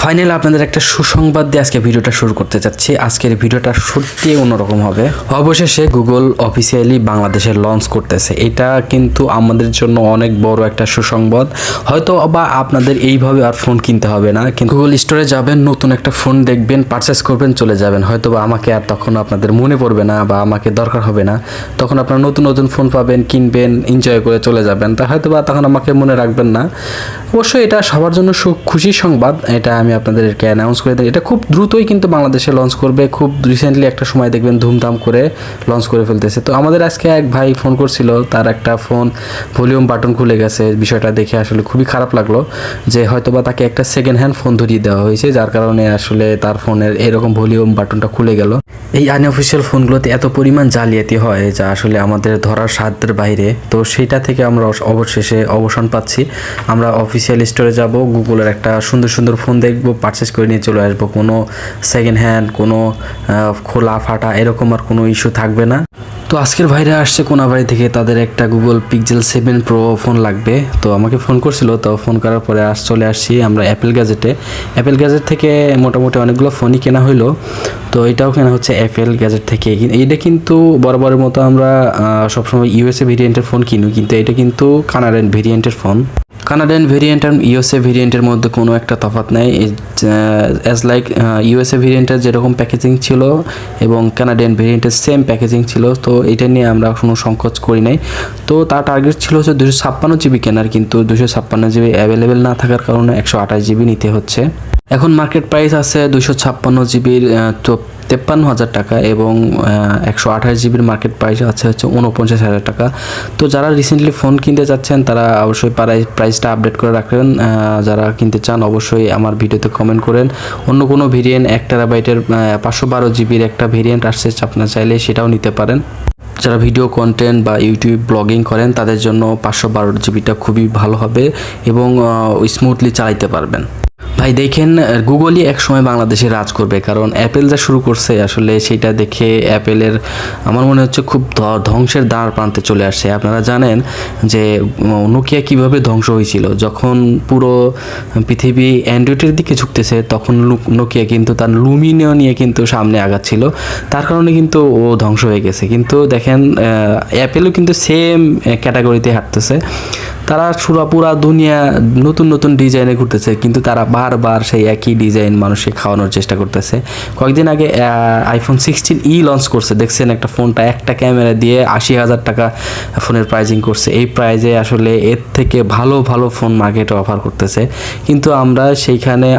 Finally আপনাদের একটা সুসংবাদ দিয়ে আজকে ভিডিওটা শুরু করতে যাচ্ছি। আজকের ভিডিওটা সত্যি অন্যরকম হবে। অবশেষে গুগল অফিসিয়ালি বাংলাদেশে লঞ্চ করতেছে। এটা কিন্তু আমাদের জন্য অনেক বড় একটা সুসংবাদ। হয়তো বা আপনাদের এইভাবে আর ফোন কিনতে হবে না, কিন্তু গুগল স্টোরে যাবেন, নতুন একটা ফোন দেখবেন, পারচেস করবেন, চলে যাবেন। হয়তো বা আমাকে আর তখন আপনাদের মনে পড়বে না বা আমাকে দরকার হবে না। তখন আপনারা নতুন নতুন ফোন পাবেন, কিনবেন, এনজয় করে চলে যাবেন। তা হয়তো বা তখন আমাকে মনে রাখবেন না। অবশ্যই এটা সবার জন্য খুশির সংবাদ। এটা আমি আপনাদেরকে অ্যানাউন্স করে দিই। এটা খুব দ্রুতই কিন্তু বাংলাদেশে লঞ্চ করবে। খুব রিসেন্টলি একটা সময় দেখবেন ধুমধাম করে লঞ্চ করে ফেলতেছে। তো আমাদের আজকে এক ভাই ফোন করছিল, তার একটা ফোন ভলিউম বাটন খুলে গেছে। বিষয়টা দেখে আসলে খুবই খারাপ লাগলো যে হয়তোবা তাকে একটা সেকেন্ড হ্যান্ড ফোন ধরিয়ে দেওয়া হয়েছে, যার কারণে আসলে তার ফোনের এরকম ভলিউম বাটনটা খুলে গেল। এই আনঅফিসিয়াল ফোনগুলোতে এত পরিমাণ জালিয়াতি হয় যা আসলে আমাদের ধরার সাধ্যের বাইরে। তো সেটা থেকে আমরা অবশেষে অবসান পাচ্ছি। আমরা অফিসিয়াল স্টোরে যাব, গুগলের একটা সুন্দর সুন্দর ফোন দেখবো, পারচেস করে নিয়ে চলে আসবো। কোনো সেকেন্ড হ্যান্ড, কোনো খোলা ফাটা এরকম আর কোনো ইস্যু থাকবে না। তো আজকের ভাইরা আসছে কোনাবাড়ি থেকে, তাদের একটা গুগল পিক্সেল 7 প্রো ফোন লাগবে। তো আমাকে ফোন করছিল, তো ফোন করার পরে চলে আসছি আমরা অ্যাপেল গ্যাজেটে। অ্যাপেল গ্যাজেট থেকে মোটামুটি অনেকগুলো ফোনই কেনা হইলো। তো এটাও কেনা হচ্ছে অ্যাপেল গ্যাজেট থেকে। এটা কিন্তু বরাবরের মতো আমরা সবসময় ইউএসএ ভেরিয়েন্টের ফোন কিনি, কিন্তু এটা কিন্তু কানাডিয়ান ভেরিয়েন্টের ফোন। কানাডিয়ান ভেরিয়েন্ট আর ইউএসএ ভেরিয়েন্টের মধ্যে কোনো একটা তফাৎ নেই। অ্যাজ লাইক ইউএসএ ভেরিয়েন্টের যেরকম প্যাকেজিং ছিল এবং কানাডিয়ান ভেরিয়েন্টের সেম প্যাকেজিং ছিল। তো এটা নিয়ে আমরা কোনো সংকোচ করি নাই। তো তার টার্গেট ছিল হচ্ছে 256 জিবি কেনার, কিন্তু 256 জিবি অ্যাভেলেবেল না থাকার কারণে 128 জিবি নিতে হচ্ছে। এখন মার্কেট প্রাইস আছে 256 জিবির 53,000 টাকা এবং 128 জিবির মার্কেট প্রাইস আছে হচ্ছে 49,000 টাকা। তো যারা রিসেন্টলি ফোন কিনতে চাচ্ছেন তারা অবশ্যই প্রাইসটা আপডেট করে রাখবেন। যারা কিনতে চান অবশ্যই আমার ভিডিওতে কমেন্ট করেন। অন্য কোনো ভেরিয়েন্ট 1 টেরাবাইটের 512 জিবির একটা ভেরিয়েন্ট আসছে, আপনারা চাইলে সেটাও নিতে পারেন। যারা ভিডিও কন্টেন্ট বা ইউটিউব ব্লগিং করেন তাদের জন্য 512 জিবিটা খুবই ভালো হবে এবং স্মুথলি চালাইতে পারবেন। ভাই দেখেন, গুগলই এক সময় বাংলাদেশে রাজ করবে, কারণ অ্যাপেল যা শুরু করছে আসলে সেটা দেখে অ্যাপেলের আমার মনে হচ্ছে খুব ধ্বংসের দ্বার প্রান্তে চলে আসছে। আপনারা জানেন যে নোকিয়া কিভাবে ধ্বংস হয়েছিল, যখন পুরো পৃথিবী অ্যান্ড্রয়েডের দিকে ঝুঁকতেছে তখন নোকিয়া কিন্তু তার লুমিনিও নিয়ে কিন্তু সামনে আগাচ্ছিল, তার কারণে কিন্তু ও ধ্বংস হয়ে গেছে। কিন্তু দেখেন অ্যাপেলও কিন্তু সেম ক্যাটাগরিতে হাঁটতেছে। তারা পুরা দুনিয়া নতুন নতুন ডিজাইনে ঘুরতেছে, কিন্তু তারা বারবার সেই একই ডিজাইন মানুষকে খাওয়ানোর চেষ্টা করতেছে। কয়েকদিন আগে আইফোন 16E লঞ্চ করছে, দেখছেন একটা ফোনটা একটা ক্যামেরা দিয়ে 80,000 টাকা ফোনের প্রাইজিং করছে। এই প্রাইজে আসলে এর থেকে ভালো ভালো ফোন মার্কেটে অফার করতেছে, কিন্তু আমরা সেইখানে